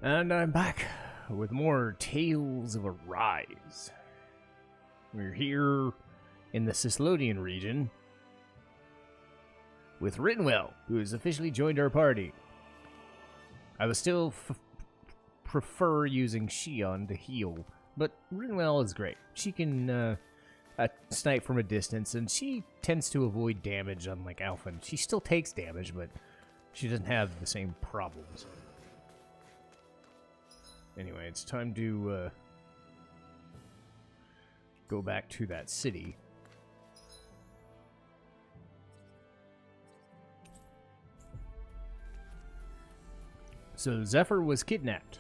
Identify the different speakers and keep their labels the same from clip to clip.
Speaker 1: And I'm back with more Tales of Arise. We're here in the Cislodian region with Rittenwell, who has officially joined our party. I would still prefer using Shion to heal, but Rittenwell is great. She can snipe from a distance, and she tends to avoid damage unlike Alphen. She still takes damage, but she doesn't have the same problems. Anyway, it's time to go back to that city. So Zephyr was kidnapped.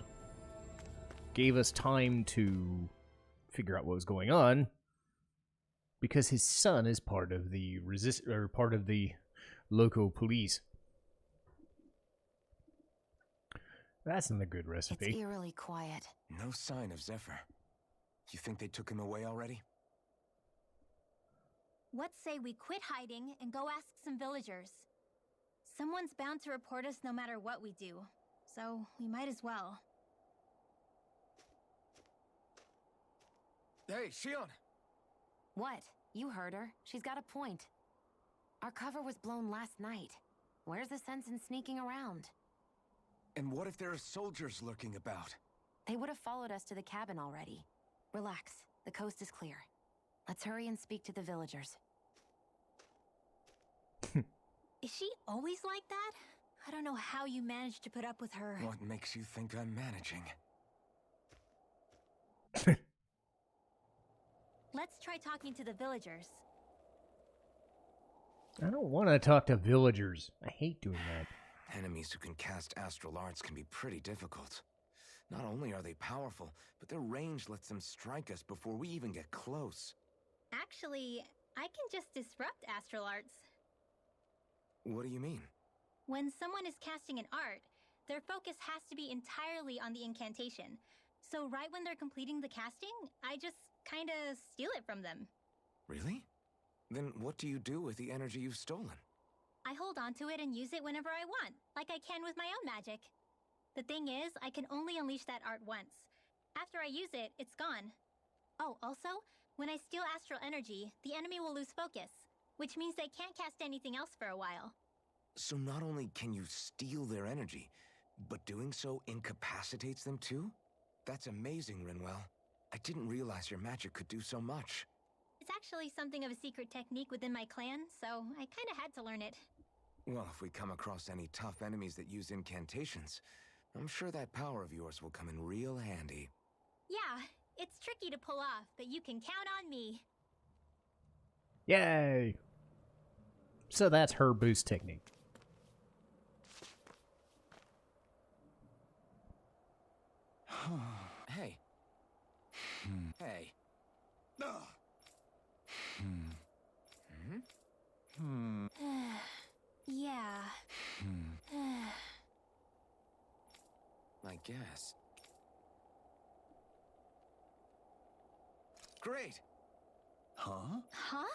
Speaker 1: Gave us time to figure out what was going on, because his son is part of the part of the local police. That's not a good recipe.
Speaker 2: It's eerily quiet.
Speaker 3: No sign of Zephyr. You think they took him away already?
Speaker 4: What say we quit hiding and go ask some villagers? Someone's bound to report us no matter what we do, so we might as well.
Speaker 3: Hey, Shion!
Speaker 2: What? You heard her. She's got a point. Our cover was blown last night. Where's the sense in sneaking around?
Speaker 3: And what if there are soldiers lurking about?
Speaker 2: They would have followed us to the cabin already. Relax. The coast is clear. Let's hurry and speak to the villagers.
Speaker 4: Is she always like that? I don't know how you managed to put up with her.
Speaker 3: What makes you think I'm managing?
Speaker 4: Let's try talking to the villagers.
Speaker 1: I don't want to talk to villagers. I hate doing that.
Speaker 3: Enemies who can cast astral arts can be pretty difficult. Not only are they powerful, but their range lets them strike us before we even get close.
Speaker 4: Actually, I can just disrupt astral arts.
Speaker 3: What do you mean?
Speaker 4: When someone is casting an art, their focus has to be entirely on the incantation. So right when they're completing the casting, I just kinda steal it from them.
Speaker 3: Really? Then what do you do with the energy you've stolen?
Speaker 4: I hold on to it and use it whenever I want, like I can with my own magic. The thing is, I can only unleash that art once. After I use it, it's gone. Oh, also, when I steal astral energy, the enemy will lose focus, which means they can't cast anything else for a while.
Speaker 3: So not only can you steal their energy, but doing so incapacitates them too? That's amazing, Rinwell. I didn't realize your magic could do so much.
Speaker 4: It's actually something of a secret technique within my clan, so I kinda had to learn it.
Speaker 3: Well, if we come across any tough enemies that use incantations, I'm sure that power of yours will come in real handy.
Speaker 4: Yeah, it's tricky to pull off, but you can count on me.
Speaker 1: Yay! So that's her boost technique.
Speaker 3: Hey. Hey.
Speaker 4: Yeah.
Speaker 3: I guess. Great! Huh?
Speaker 4: Huh?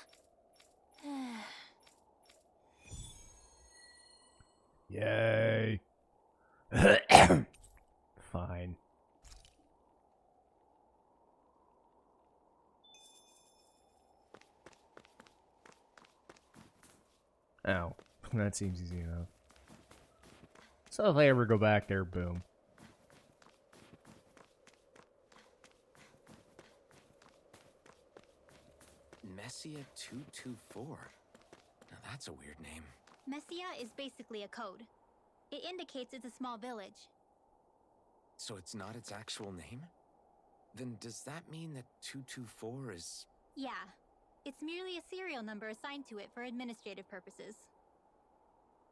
Speaker 1: Yay! Fine. Oh, that seems easy enough. So if I ever go back there, boom.
Speaker 3: Messia 224. Now that's a weird name.
Speaker 4: Messia is basically a code. It indicates it's a small village.
Speaker 3: So it's not its actual name? Then does that mean that 224 is...
Speaker 4: Yeah. It's merely a serial number assigned to it for administrative purposes.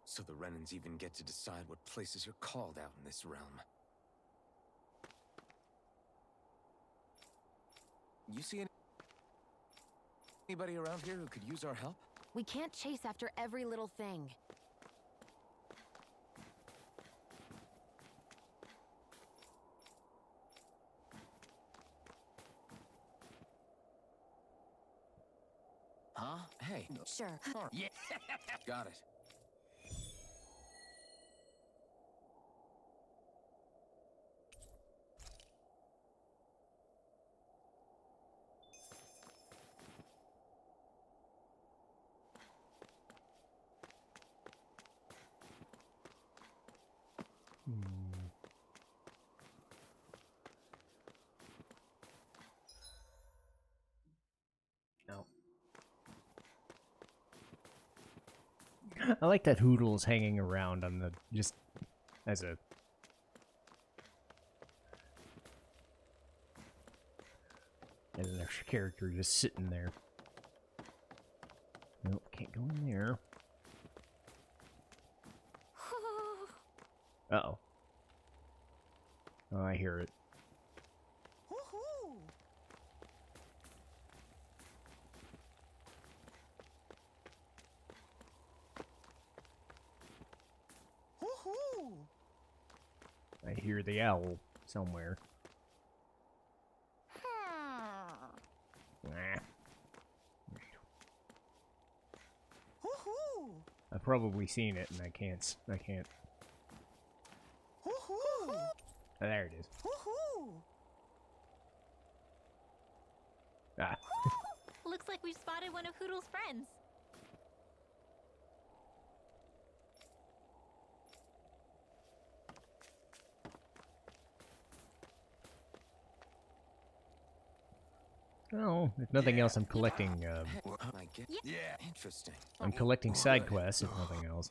Speaker 3: So the Renans even get to decide what places are called out in this realm. You see anybody around here who could use our help?
Speaker 2: We can't chase after every little thing.
Speaker 3: Huh? Hey.
Speaker 2: Sure.
Speaker 3: Yeah. Got it.
Speaker 1: No. I like that Hoodle's hanging around on the just as a character just sitting there. Nope, can't go in there. Uh-oh. Oh, I hear it. I hear the owl somewhere. Nah. I've probably seen it, and I can't. Oh, there it is. Ah.
Speaker 4: Looks like we've spotted one of Hoodle's friends.
Speaker 1: Well, if nothing else, I'm collecting.
Speaker 3: Interesting.
Speaker 1: I'm collecting side quests, if nothing else.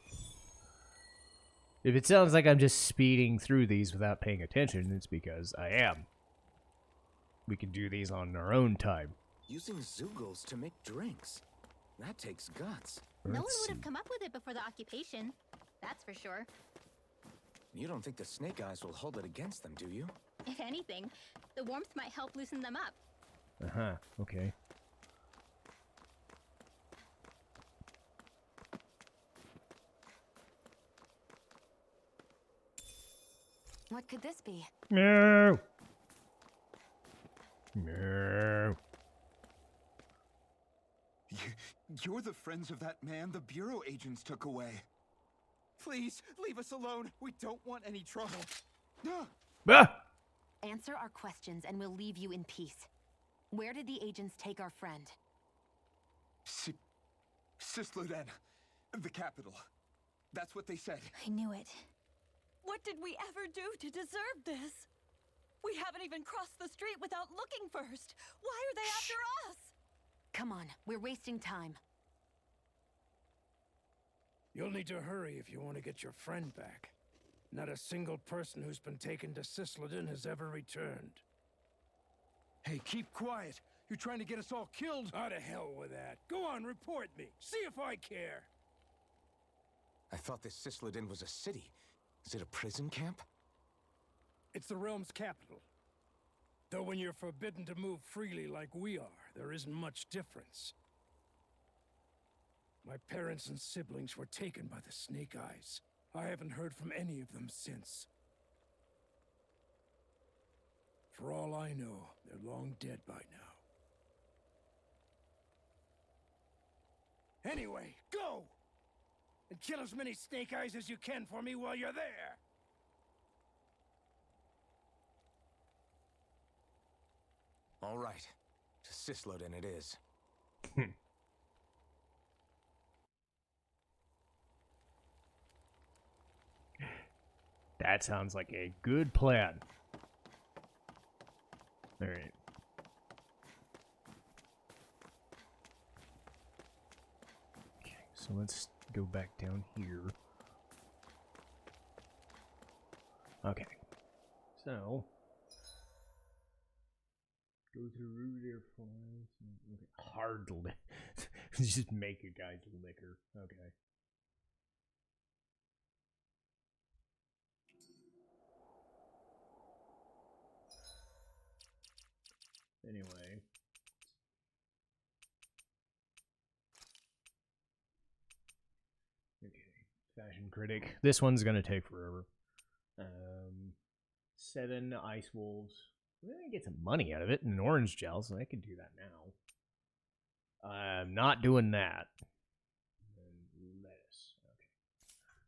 Speaker 1: If it sounds like I'm just speeding through these without paying attention, it's because I am. We can do these on our own time.
Speaker 3: Using Zoogles to make drinks. That takes guts.
Speaker 4: No one would have come up with it before the occupation. That's for sure.
Speaker 3: You don't think the Snake Eyes will hold it against them, do you?
Speaker 4: If anything, the warmth might help loosen them up.
Speaker 1: Uh-huh, okay.
Speaker 2: What could this be?
Speaker 1: No! No.
Speaker 5: You're the friends of that man the Bureau agents took away. Please, leave us alone. We don't want any trouble.
Speaker 1: Ah!
Speaker 2: Answer our questions and we'll leave you in peace. Where did the agents take our friend?
Speaker 5: Sisluden, the capital. That's what they said.
Speaker 4: I knew it.
Speaker 6: What did we ever do to deserve this? We haven't even crossed the street without looking first. Why are they after us?
Speaker 2: Come on, we're wasting time.
Speaker 7: You'll need to hurry if you want to get your friend back. Not a single person who's been taken to Sisleden has ever returned.
Speaker 5: Hey, keep quiet. You're trying to get us all killed.
Speaker 7: Out of hell with that. Go on, report me. See if I care.
Speaker 3: I thought this Sisleden was a city. Is it a prison camp?
Speaker 7: It's the realm's capital. Though when you're forbidden to move freely like we are, there isn't much difference. My parents and siblings were taken by the Snake Eyes. I haven't heard from any of them since. For all I know, they're long dead by now. Anyway, go! And kill as many Snake Eyes as you can for me while you're there!
Speaker 3: All right. To Sisleden it is.
Speaker 1: That sounds like a good plan. Alright. Okay, so let's go back down here. Okay. So go through their files. Okay. Hard liquor. Just make a guy's liquor. Okay. Anyway. Okay. Fashion critic. This one's gonna take forever. 7 ice wolves. I'm gonna get some money out of it and an orange gel, so I can do that now. I'm not doing that. And lettuce. Okay.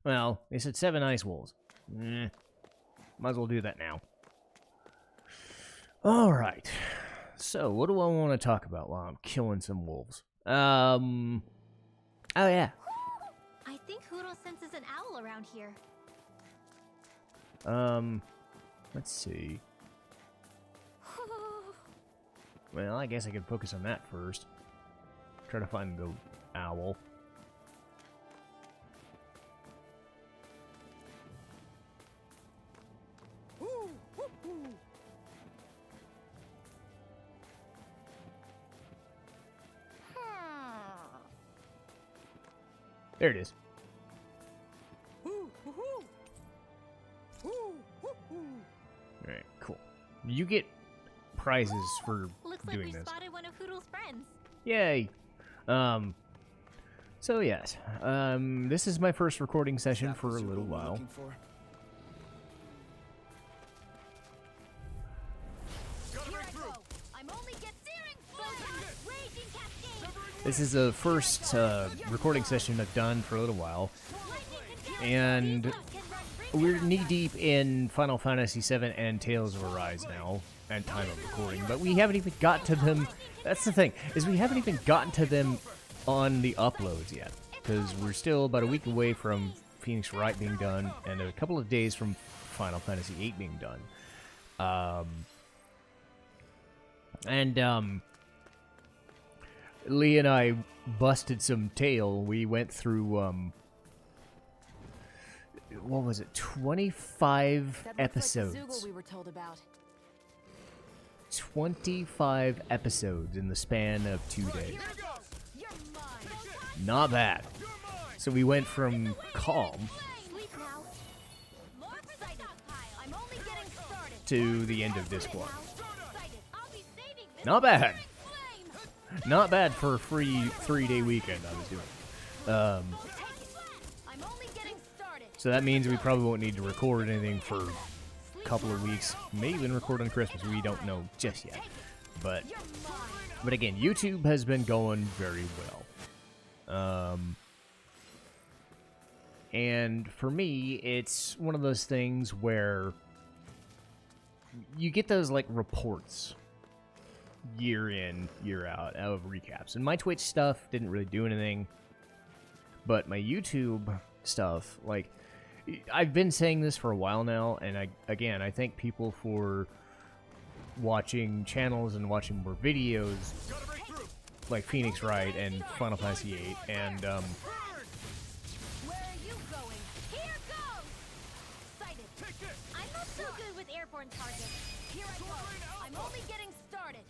Speaker 1: Well, they said 7 ice wolves. Might as well do that now. Alright. So, what do I want to talk about while I'm killing some wolves? Oh yeah.
Speaker 4: I think Hoodle senses an owl around here.
Speaker 1: Let's see. Well, I guess I could focus on that first. Try to find the owl. There it is. Alright, cool. You get prizes for
Speaker 4: Looks like
Speaker 1: doing
Speaker 4: we
Speaker 1: this.
Speaker 4: spotted one of Hoodle's friends.
Speaker 1: Yay! So yes, this is my first recording session for a little while. This is the first recording session I've done for a little while, and we're knee-deep in Final Fantasy VII and Tales of Arise now, at time of recording, but we haven't even got to them. That's the thing, is we haven't even gotten to them on the uploads yet, because we're still about a week away from Phoenix Wright being done, and a couple of days from Final Fantasy VIII being done. Lee and I busted some tail. We went through, what was it, 25 episodes.
Speaker 2: Like the Zoogle we were told about.
Speaker 1: 25 episodes in the span of 2 days. Not bad. So we went from calm to the end of Disc 1. Not bad. Not bad for a free 3-day weekend I was doing. So that means we probably won't need to record anything for a couple of weeks. May even record on Christmas. We don't know just yet. But again, YouTube has been going very well. And for me, it's one of those things where you get those like reports year in, year out of recaps. And my Twitch stuff didn't really do anything, but my YouTube stuff, like, I've been saying this for a while now, and I thank people for watching channels and watching more videos like Phoenix Wright and Final Fantasy VIII, and
Speaker 2: Where are you going? Here goes! Sighted.
Speaker 4: I'm not so good with airborne targets.
Speaker 2: Here I go. I'm only getting started.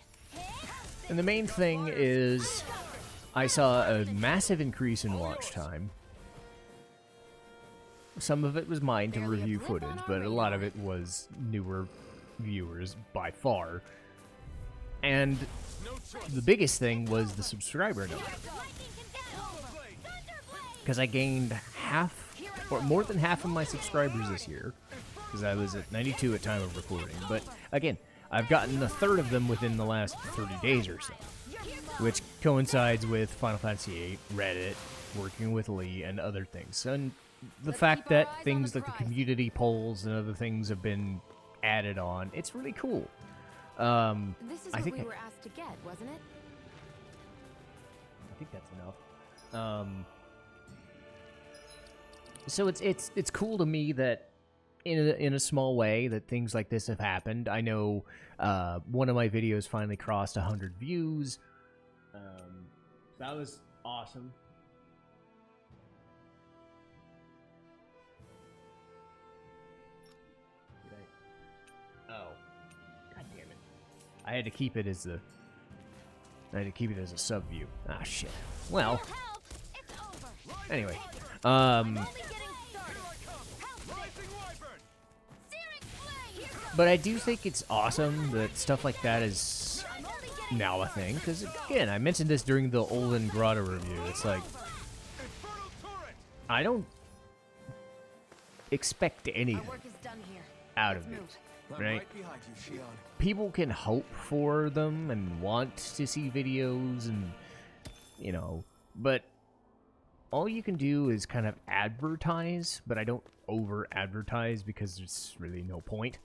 Speaker 1: and the main thing is I saw a massive increase in watch time. Some of it was mine to review footage, but a lot of it was newer viewers by far. And the biggest thing was the subscriber number. Because I gained half, or more than half of my subscribers this year. Because I was at 92 at time of recording. But again, I've gotten a third of them within the last 30 days or so. Which coincides with Final Fantasy VIII, Reddit, working with Lee, and other things. And the fact that things like the community polls and other things have been added on, it's really cool.
Speaker 2: This is what we were asked to get, wasn't it?
Speaker 1: I think that's enough. So it's cool to me that in a small way that things like this have happened. I know one of my videos finally crossed 100 views. That was awesome. Oh, god damn it! I had to keep it as a sub view. Ah, shit. Well, anyway, but I do think it's awesome that stuff like that is now a thing. Because again, I mentioned this during the Olden Grotto review. It's like I don't expect anything out of it, right? People can hope for them and want to see videos and, you know, but all you can do is kind of advertise, but I don't over-advertise because there's really no point.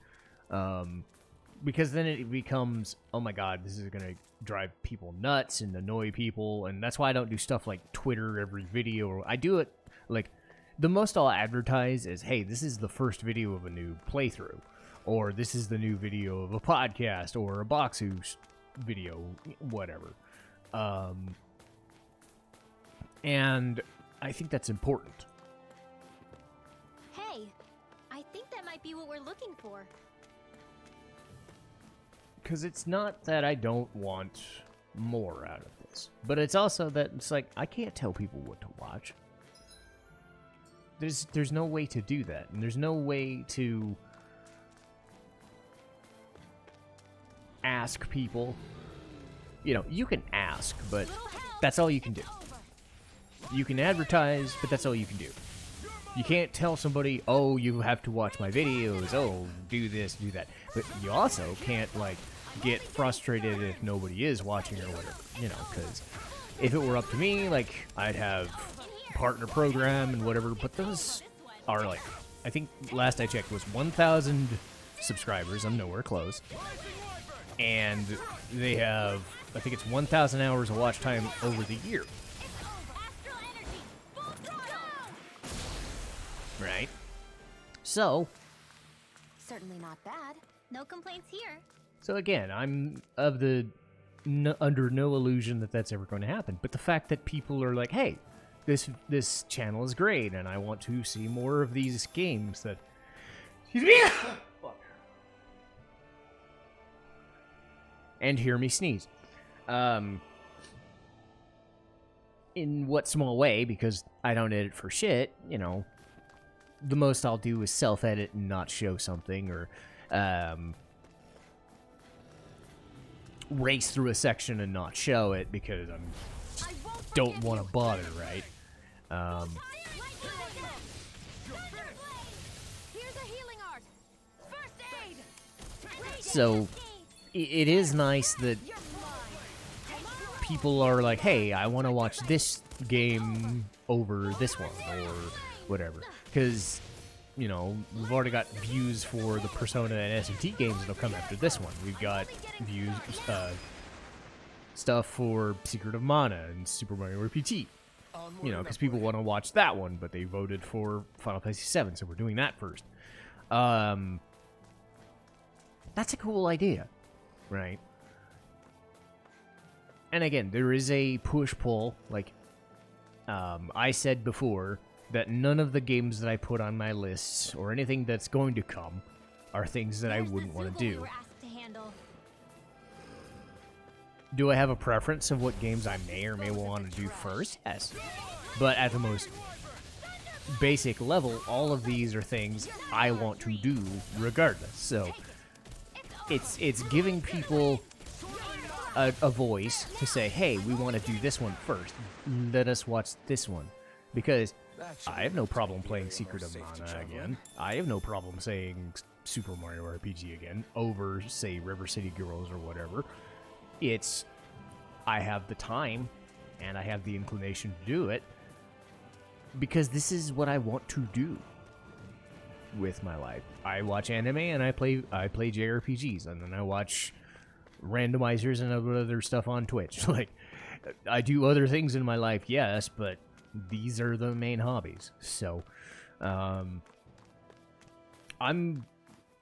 Speaker 1: Because then it becomes, oh my god, this is going to drive people nuts and annoy people, and that's why I don't do stuff like Twitter every video. I do it, like, the most I'll advertise is, hey, this is the first video of a new playthrough, or this is the new video of a podcast, or a Boxu video, whatever. And I think that's important.
Speaker 4: Hey, I think that might be what we're looking for.
Speaker 1: Because it's not that I don't want more out of this, but it's also that it's like, I can't tell people what to watch. There's no way to do that, and there's no way to ask people. You know, you can ask, but that's all you can do. You can advertise, but that's all you can do. You can't tell somebody, oh, you have to watch my videos, oh, do this, do that. But you also can't, like, get frustrated if nobody is watching or whatever, you know, because if it were up to me, like, I'd have partner program and whatever, but those are, like, I think last I checked was 1,000 subscribers. I'm nowhere close. And they have, I think it's 1,000 hours of watch time over the year. Right? So,
Speaker 2: Certainly not bad.
Speaker 4: No complaints here.
Speaker 1: so again, I'm of the under no illusion that that's ever going to happen. But the fact that people are like, hey, this channel is great, and I want to see more of these games that... Excuse me! Fuck. And hear me sneeze. In what small way, because I don't edit for shit, you know, the most I'll do is self-edit and not show something, or race through a section and not show it because I don't want to bother, right? So it is nice that people are like, hey, I want to watch this game over this one, or whatever. Because, you know, we've already got views for the Persona and S&T games that'll come after this one. We've got views, stuff for Secret of Mana and Super Mario RPG. You know, because people want to watch that one, but they voted for Final Fantasy VII, so we're doing that first. That's a cool idea, right? And again, there is a push-pull. Like, I said before, that none of the games that I put on my lists, or anything that's going to come, are things that I wouldn't want to do. Do I have a preference of what games I may or may want to do first? Yes. But at the most basic level, all of these are things I want to do regardless. So it's giving people a voice to say, hey, we want to do this one first. Let us watch this one. Because I have no problem playing Secret of Mana again. I have no problem saying Super Mario RPG again over, say, River City Girls or whatever. It's, I have the time, and I have the inclination to do it, because this is what I want to do with my life. I watch anime, and I play JRPGs, and then I watch randomizers and other stuff on Twitch. Like, I do other things in my life, yes, but these are the main hobbies. So, I'm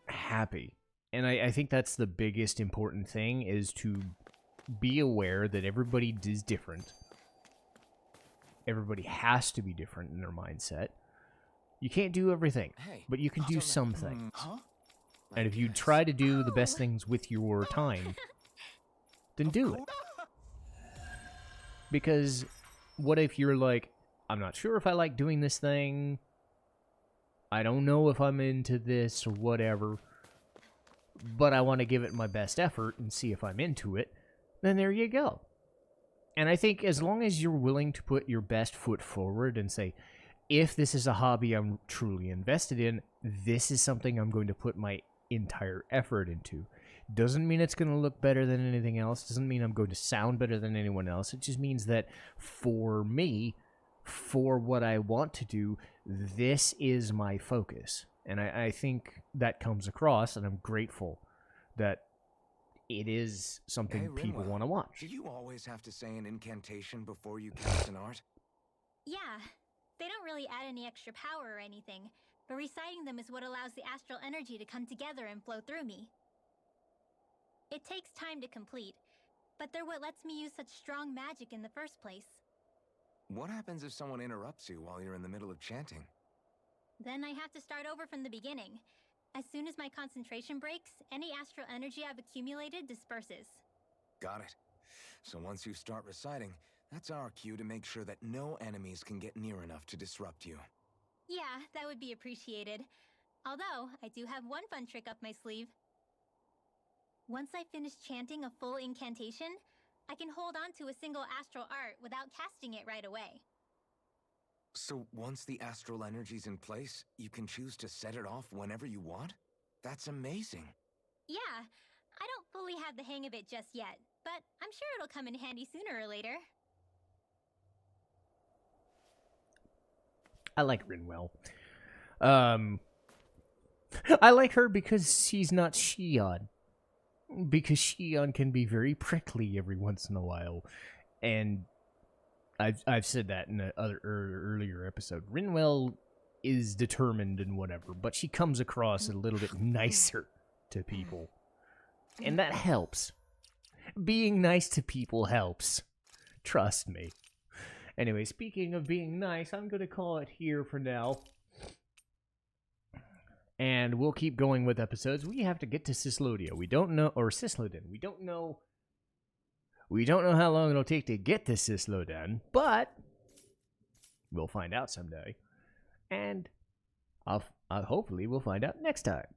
Speaker 1: happy. And I think that's the biggest important thing, is to be aware that everybody is different. Everybody has to be different in their mindset. You can't do everything, but you can do some things. And if you try to do the best things with your time, then do it. Because what if you're like, I'm not sure if I like doing this thing, I don't know if I'm into this or whatever, but I want to give it my best effort and see if I'm into it, then there you go. And I think as long as you're willing to put your best foot forward and say, if this is a hobby I'm truly invested in, this is something I'm going to put my entire effort into. Doesn't mean it's going to look better than anything else. Doesn't mean I'm going to sound better than anyone else. It just means that for me, for what I want to do, this is my focus. And I think that comes across, and I'm grateful that it is something people want to watch.
Speaker 3: Do you always have to say an incantation before you cast an art?
Speaker 4: Yeah, They don't really add any extra power or anything, but reciting them is what allows the astral energy to come together and flow through me. It takes time to complete, but they're what lets me use such strong magic in the first place.
Speaker 3: What happens if someone interrupts you while you're in the middle of chanting?
Speaker 4: Then I have to start over from the beginning. As soon as my concentration breaks, any astral energy I've accumulated disperses.
Speaker 3: Got it. So once you start reciting, that's our cue to make sure that no enemies can get near enough to disrupt you.
Speaker 4: Yeah, that would be appreciated. Although, I do have one fun trick up my sleeve. Once I finish chanting a full incantation, I can hold on to a single astral art without casting it right away.
Speaker 3: So once the astral energy's in place, you can choose to set it off whenever you want? That's amazing.
Speaker 4: Yeah, I don't fully have the hang of it just yet, but I'm sure it'll come in handy sooner or later.
Speaker 1: I like Rinwell. I like her because she's not Shion. Because Shion can be very prickly every once in a while. And I've said that in an earlier episode. Rinwell is determined and whatever, but she comes across a little bit nicer to people. And that helps. Being nice to people helps. Trust me. Anyway, speaking of being nice, I'm going to call it here for now. And we'll keep going with episodes. We have to get to Cislodia. We don't know, or Cisloden. We don't know how long it'll take to get to Cisloden, but we'll find out someday. And hopefully we'll find out next time.